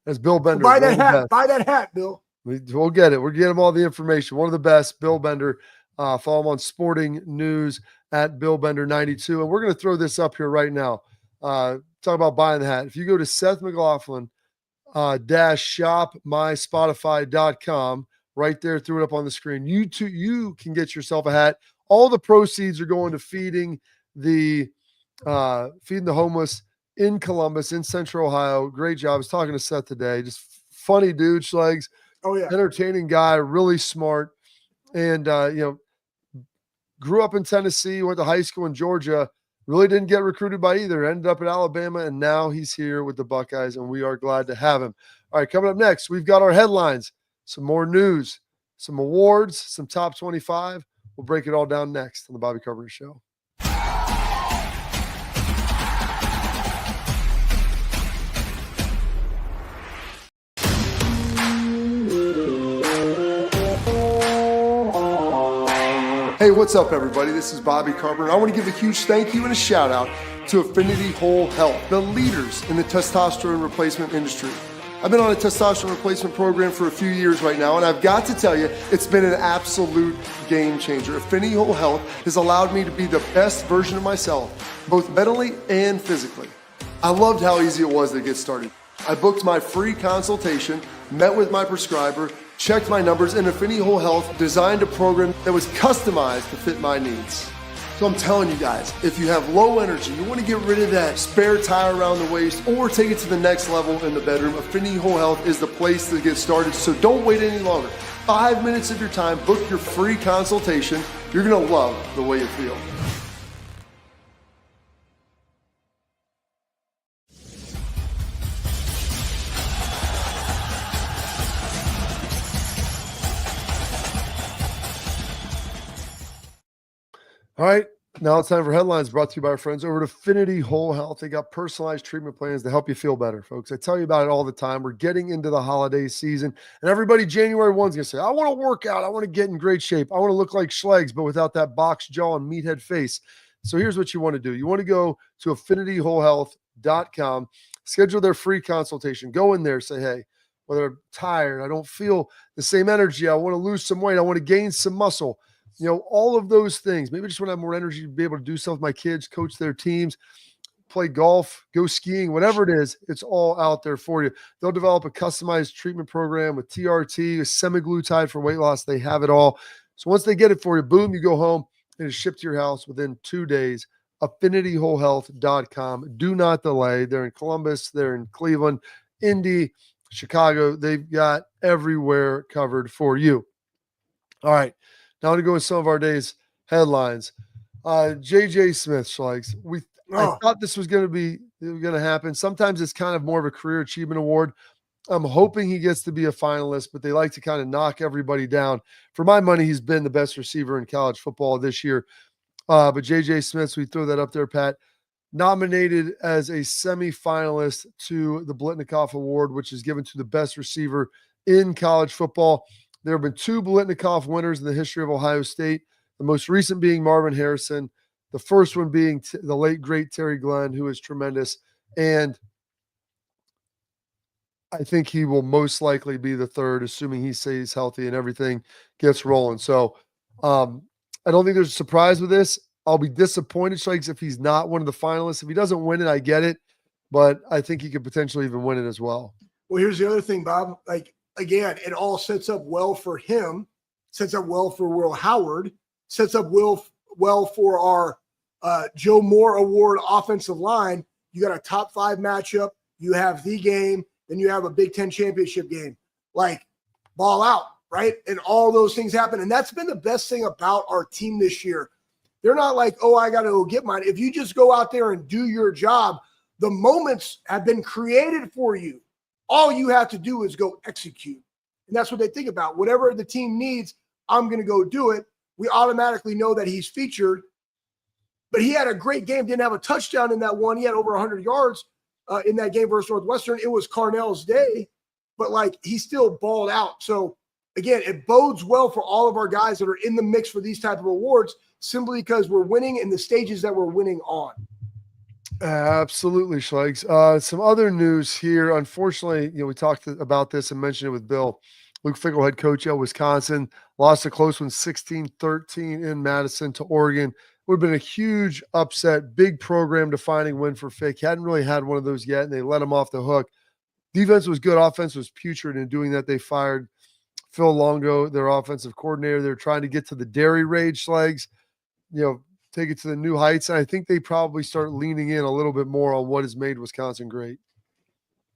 As Bill Bender. Buy that hat. Buy that hat, Bill. We'll get it. We'll get him all the information. One of the best, Bill Bender. Follow him on Sporting News at Bill Bender 92. And we're going to throw this up here right now. Talk about buying the hat. If you go to Seth McLaughlin shopmyspotify.com, right there, threw it up on the screen. You can get yourself a hat. All the proceeds are going to feeding the homeless in Columbus, in Central Ohio. Great job. I was talking to Seth today. Just funny dude, Schlegs. Oh, yeah. Entertaining guy, really smart. And, grew up in Tennessee, went to high school in Georgia, really didn't get recruited by either, ended up at Alabama, and now he's here with the Buckeyes, and we are glad to have him. All right, coming up next, we've got our headlines, some more news, some awards, some top 25. We'll break it all down next on the Bobby Carpenter Show. Hey, what's up, everybody? This is Bobby Carpenter. I want to give a huge thank you and a shout out to Affinity Whole Health, the leaders in the testosterone replacement industry. I've been on a testosterone replacement program for a few years right now, and I've got to tell you, it's been an absolute game changer. Affinity Whole Health has allowed me to be the best version of myself, both mentally and physically. I loved how easy it was to get started. I booked my free consultation, met with my prescriber, checked my numbers, and Affinity Whole Health designed a program that was customized to fit my needs. So I'm telling you guys, if you have low energy, you want to get rid of that spare tire around the waist or take it to the next level in the bedroom, Affinity Whole Health is the place to get started. So don't wait any longer. 5 minutes of your time, book your free consultation. You're going to love the way you feel. All right, now it's time for headlines brought to you by our friends over at Affinity Whole Health. They got personalized treatment plans to help you feel better, folks. I tell you about it all the time. We're getting into the holiday season, and everybody January 1's going to say, I want to work out. I want to get in great shape. I want to look like Schlegel, but without that box jaw and meathead face. So here's what you want to do. You want to go to affinitywholehealth.com, schedule their free consultation. Go in there, say, hey, whether I'm tired, I don't feel the same energy, I want to lose some weight, I want to gain some muscle. All of those things. Maybe I just want to have more energy to be able to do stuff with my kids, coach their teams, play golf, go skiing, whatever it is, it's all out there for you. They'll develop a customized treatment program with TRT, semaglutide for weight loss. They have it all. So once they get it for you, boom, you go home and it's shipped to your house within 2 days. affinitywholehealth.com. Do not delay. They're in Columbus. They're in Cleveland, Indy, Chicago. They've got everywhere covered for you. All right. Now to go with some of our day's headlines. JJ Smith, Schlegs. I thought this was going to happen. Sometimes it's kind of more of a career achievement award. I'm hoping he gets to be a finalist, but they like to kind of knock everybody down. For my money, he's been the best receiver in college football this year. But JJ Smith, so we throw that up there, Pat, nominated as a semifinalist to the Blitnikoff Award, which is given to the best receiver in college football. There have been 2 Biletnikoff winners in the history of Ohio State, the most recent being Marvin Harrison, the first one being the late, great Terry Glenn, who is tremendous. And I think he will most likely be the third, assuming he stays healthy and everything gets rolling. So I don't think there's a surprise with this. I'll be disappointed, Schlegel, if he's not one of the finalists. If he doesn't win it, I get it. But I think he could potentially even win it as well. Well, here's the other thing, Bob. Like, again, it all sets up well for him, sets up well for Will Howard, sets up well for our Joe Moore Award offensive line. You got a top 5 matchup. You have the game. Then you have a Big Ten championship game. Like, ball out, right? And all those things happen. And that's been the best thing about our team this year. They're not like, oh, I got to go get mine. If you just go out there and do your job, the moments have been created for you. All you have to do is go execute. And that's what they think about. Whatever the team needs, I'm going to go do it. We automatically know that he's featured. But he had a great game. Didn't have a touchdown in that one. He had over 100 yards in that game versus Northwestern. It was Carnell's day. But, like, he still balled out. So, again, it bodes well for all of our guys that are in the mix for these type of awards simply because we're winning in the stages that we're winning on. Absolutely, Schlegel. Some other news here. Unfortunately, we talked about this and mentioned it with Bill. Luke Fickell, head coach at Wisconsin, lost a close one, 16-13 in Madison to Oregon. Would have been a huge upset, big program defining win for Fick. He hadn't really had one of those yet, and they let him off the hook. Defense was good. Offense was putrid. In doing that, they fired Phil Longo, their offensive coordinator. They're trying to get to the dairy rage, Schlegel, take it to the new heights. And I think they probably start leaning in a little bit more on what has made Wisconsin great.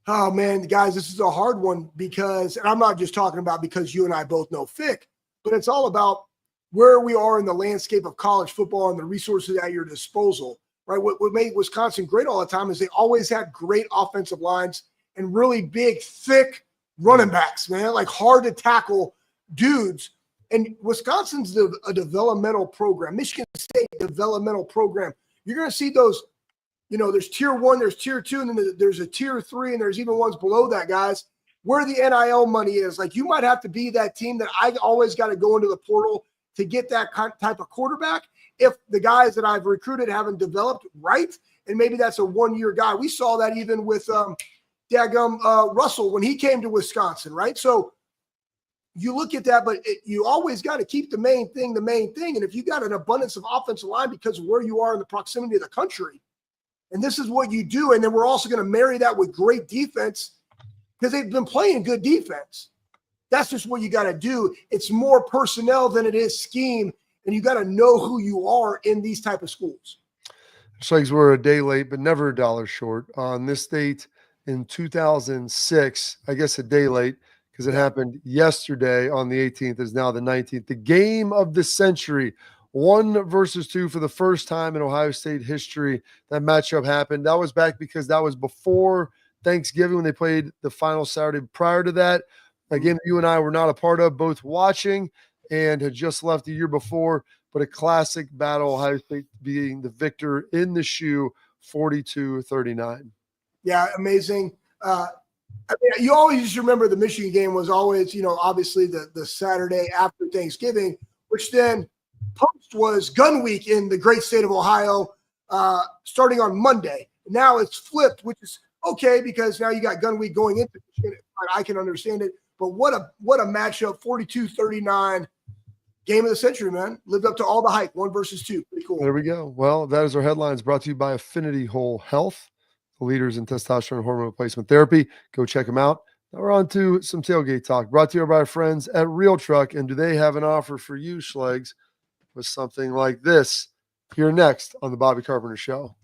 Oh, man, guys, this is a hard one because, and I'm not just talking about because you and I both know Fick, but it's all about where we are in the landscape of college football and the resources at your disposal, right? What made Wisconsin great all the time is they always had great offensive lines and really big, thick running backs, man, like hard to tackle dudes. And Wisconsin's a developmental program. Michigan State developmental program. You're going to see those, there's tier 1, there's tier 2, and then there's a tier 3, and there's even ones below that, guys, where the NIL money is. Like, you might have to be that team that I always got to go into the portal to get that type of quarterback if the guys that I've recruited haven't developed right, and maybe that's a one-year guy. We saw that even with Russell when he came to Wisconsin, right? So you look at that, but you always got to keep the main thing. And if you got an abundance of offensive line because of where you are in the proximity of the country, and this is what you do, and then we're also going to marry that with great defense because they've been playing good defense. That's just what you got to do. It's more personnel than it is scheme, and you got to know who you are in these type of schools. Schlegel, we're a day late, but never a dollar short. On this date in 2006, I guess a day late, because it happened yesterday on the 18th, is now the 19th. The game of the century, 1 versus 2 for the first time in Ohio State history. That matchup happened. That was back because that was before Thanksgiving when they played the final Saturday. Prior to that, a game you and I were not a part of, both watching and had just left the year before, but a classic battle, Ohio State being the victor in the shoe, 42-39. Yeah, amazing. You always just remember the Michigan game was always, obviously the Saturday after Thanksgiving, which then post was Gun Week in the great state of Ohio, starting on Monday. Now it's flipped, which is okay because now you got Gun Week going into Michigan. I can understand it, but what a matchup! 42-39, game of the century, man. Lived up to all the hype. 1 versus 2, pretty cool. There we go. Well, that is our headlines, brought to you by Affinity Whole Health, the leaders in testosterone hormone replacement therapy. Go check them out. Now we're on to some tailgate talk, brought to you by our friends at Real Truck. And do they have an offer for you, Schlegel, with something like this? Here next on the Bobby Carpenter Show.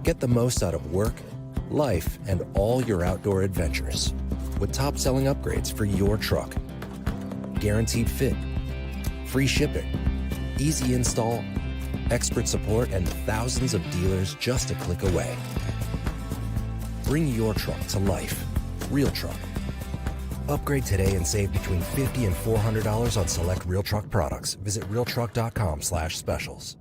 Get the most out of work, life, and all your outdoor adventures with top-selling upgrades for your truck. Guaranteed fit, free shipping, easy install, expert support, and thousands of dealers just a click away. Bring your truck to life. Real Truck. Upgrade today and save between $50 and $400 on select Real Truck products. Visit realtruck.com/specials.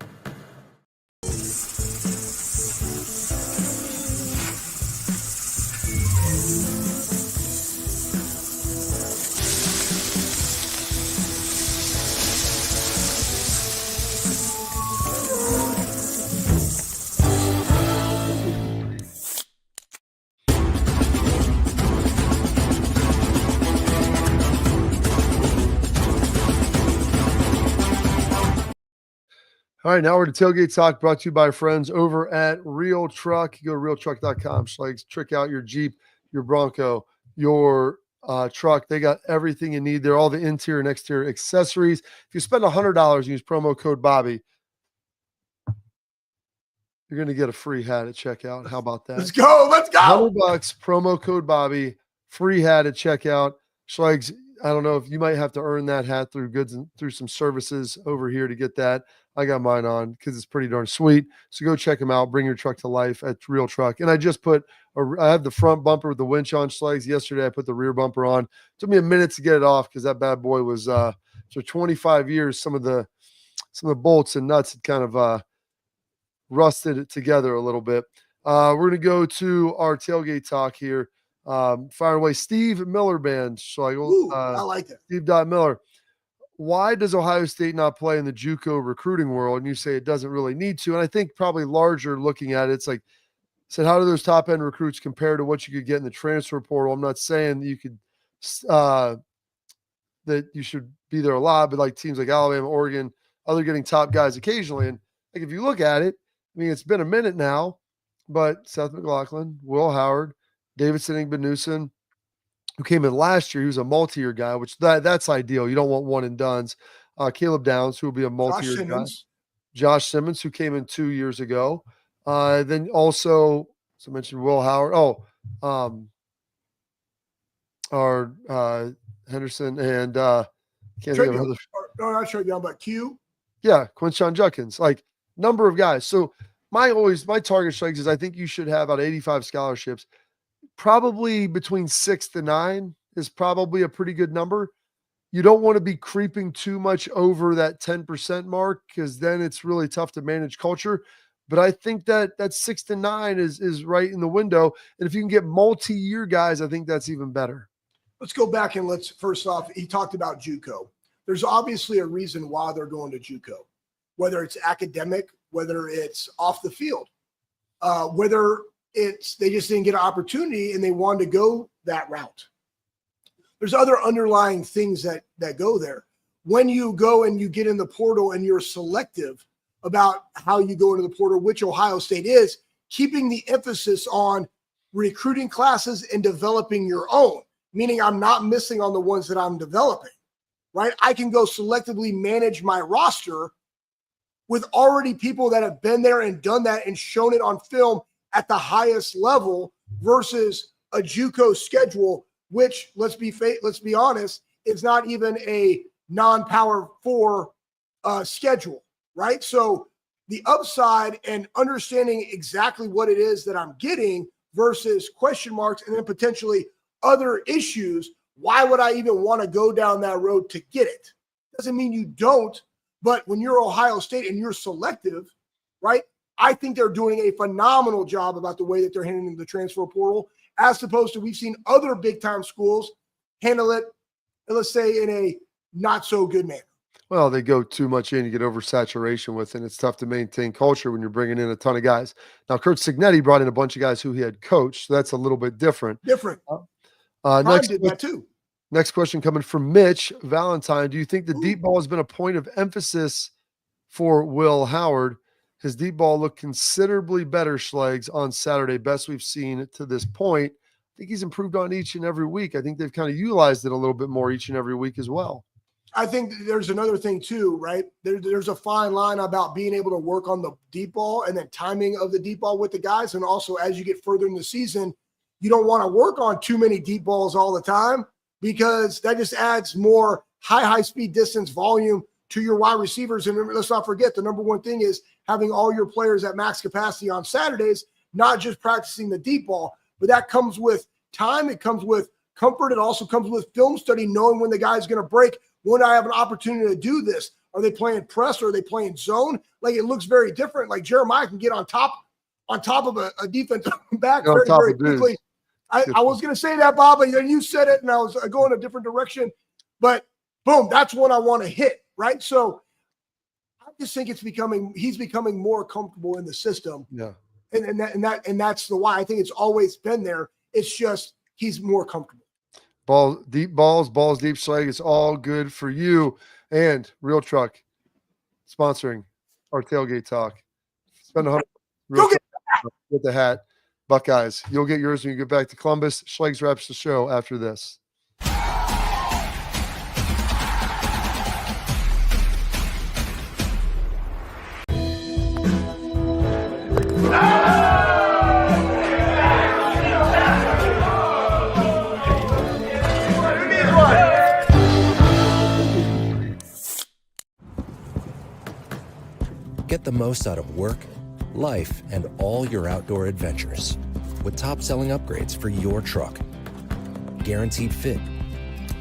All right, now we're to Tailgate Talk, brought to you by friends over at Real Truck. You go to realtruck.com. Schlegs, trick out your Jeep, your Bronco, your truck. They got everything you need there, all the interior and exterior accessories. If you spend $100, use promo code Bobby, you're going to get a free hat at checkout. How about that? Let's go. Let's go. $100, promo code Bobby, free hat at checkout. Schlegs, I don't know if you might have to earn that hat through goods and through some services over here to get that. I got mine on because it's pretty darn sweet. So go check them out. Bring your truck to life at Real Truck. And I just I have the front bumper with the winch on, Schlegs. Yesterday I put the rear bumper on. It took me a minute to get it off because that bad boy was for 25 years. Some of the bolts and nuts had kind of rusted it together a little bit. We're going to go to our Tailgate Talk here. Fire away. Steve Miller Band, Schlegel. I like that. Steve Miller. Why does Ohio State not play in the JUCO recruiting world? And you say it doesn't really need to. And I think probably larger looking at it, it's like, said, how do those top end recruits compare to what you could get in the transfer portal? I'm not saying that you could, that you should be there a lot, but like teams like Alabama, Oregon, other getting top guys occasionally. And like, if you look at it, I mean, it's been a minute now, but Seth McLaughlin, Will Howard, Davidson Igbenuson, who came in last year, he was a multi-year guy, which that's ideal. You don't want one and dones. Caleb Downs, who will be a multi-year guy. Josh Simmons, who came in 2 years ago. Then also, as I mentioned, Will Howard. Henderson and can't think of other. No, not sure down, but Q. Yeah, Quinshon Judkins. Like, number of guys. So my target, Schlegs, is I think you should have about 85 scholarships. Probably between 6 to 9 is probably a pretty good number. You don't want to be creeping too much over that 10% mark because then it's really tough to manage culture. But I think that 6 to 9 is right in the window. And if you can get multi-year guys, I think that's even better. Let's go back and first off, he talked about JUCO. There's obviously a reason why they're going to JUCO, whether it's academic, whether it's off the field, whether they just didn't get an opportunity and they wanted to go that route. There's other underlying things that go there. When you go and you get in the portal and you're selective about how you go into the portal, which Ohio State is, keeping the emphasis on recruiting classes and developing your own, meaning I'm not missing on the ones that I'm developing, right? I can go selectively manage my roster with already people that have been there and done that and shown it on film at the highest level versus a JUCO schedule, which let's be honest, is not even a non-Power 4 schedule, right? So the upside and understanding exactly what it is that I'm getting versus question marks and then potentially other issues. Why would I even want to go down that road to get it? Doesn't mean you don't, but when you're Ohio State and you're selective, right? I think they're doing a phenomenal job about the way that they're handling the transfer portal, as opposed to we've seen other big-time schools handle it, let's say, in a not-so-good manner. Well, they go too much in, you get oversaturation with it, and it's tough to maintain culture when you're bringing in a ton of guys. Now, Kurt Cignetti brought in a bunch of guys who he had coached, so that's a little bit different. Next question coming from Mitch Valentine. Do you think the deep ball has been a point of emphasis for Will Howard? His deep ball looked considerably better, Schlegs, on Saturday. Best we've seen to this point. I think he's improved on each and every week. I think they've kind of utilized it a little bit more each and every week as well. I think there's another thing too, right? There's a fine line about being able to work on the deep ball and then timing of the deep ball with the guys. And also, as you get further in the season, you don't want to work on too many deep balls all the time because that just adds more high speed distance volume to your wide receivers. And let's not forget, the number one thing is having all your players at max capacity on Saturdays, not just practicing the deep ball, but that comes with time. It comes with comfort. It also comes with film study, knowing when the guy's going to break, when I have an opportunity to do this. Are they playing press or are they playing zone? Like, it looks very different. Like, Jeremiah can get on top of a defensive back very, very quickly. I was going to say that, Bob, but then you said it, and I was going a different direction. But boom, that's what I want to hit, right? So I just think he's becoming more comfortable in the system. Yeah. And that's the why. I think it's always been there. It's just he's more comfortable. Balls deep, Schlegel. It's all good for you. And Real Truck sponsoring our tailgate talk. Spend $100. Get the hat. Buckeyes. You'll get yours when you get back to Columbus. Schlegel wraps the show after this. Get the most out of work, life, and all your outdoor adventures with top-selling upgrades for your truck. Guaranteed fit,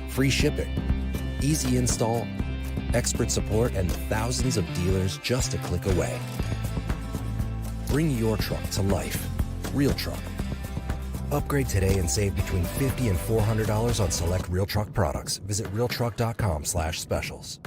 free shipping, easy install, expert support, and thousands of dealers just a click away. Bring your truck to life. Real Truck. Upgrade today and save between $50 and $400 on select Real Truck products. Visit realtruck.com/specials.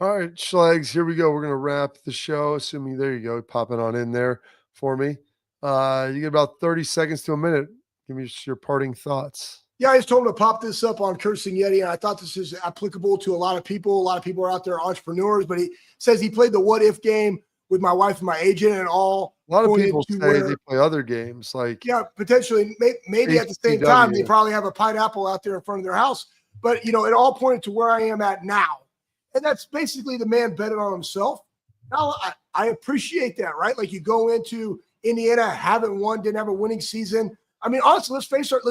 All right, Schlegs, here we go. We're going to wrap the show, assuming there you go, popping on in there for me. You get about 30 seconds to a minute. Give me just your parting thoughts. Yeah, I just told him to pop this up on Cursing Yeti, and I thought this is applicable to a lot of people. A lot of people are out there, entrepreneurs, but he says he played the what if game with my wife and my agent, and all. A lot of people say they play other games, like potentially, maybe at the same time they probably have a pineapple out there in front of their house. But it all pointed to where I am at now. And that's basically the man betting on himself. Now, I appreciate that, right? Like, you go into Indiana, haven't won, didn't have a winning season. I mean, honestly, let's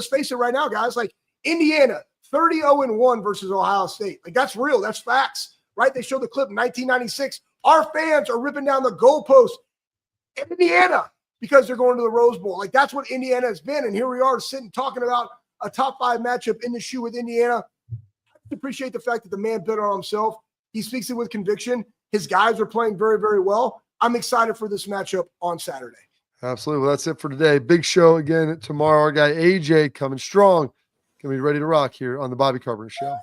face it right now, guys. Like, Indiana, 30-0-1 versus Ohio State. Like, that's real. That's facts, right? They showed the clip in 1996. Our fans are ripping down the goalpost in Indiana because they're going to the Rose Bowl. Like, that's what Indiana has been. And here we are sitting talking about a top 5 matchup in the shoe with Indiana. I appreciate the fact that the man bet on himself. He speaks it with conviction. His guys are playing very, very well. I'm excited for this matchup on Saturday. Absolutely. Well, that's it for today. Big show again tomorrow. Our guy AJ coming strong. Going to be ready to rock here on the Bobby Carpenter Show.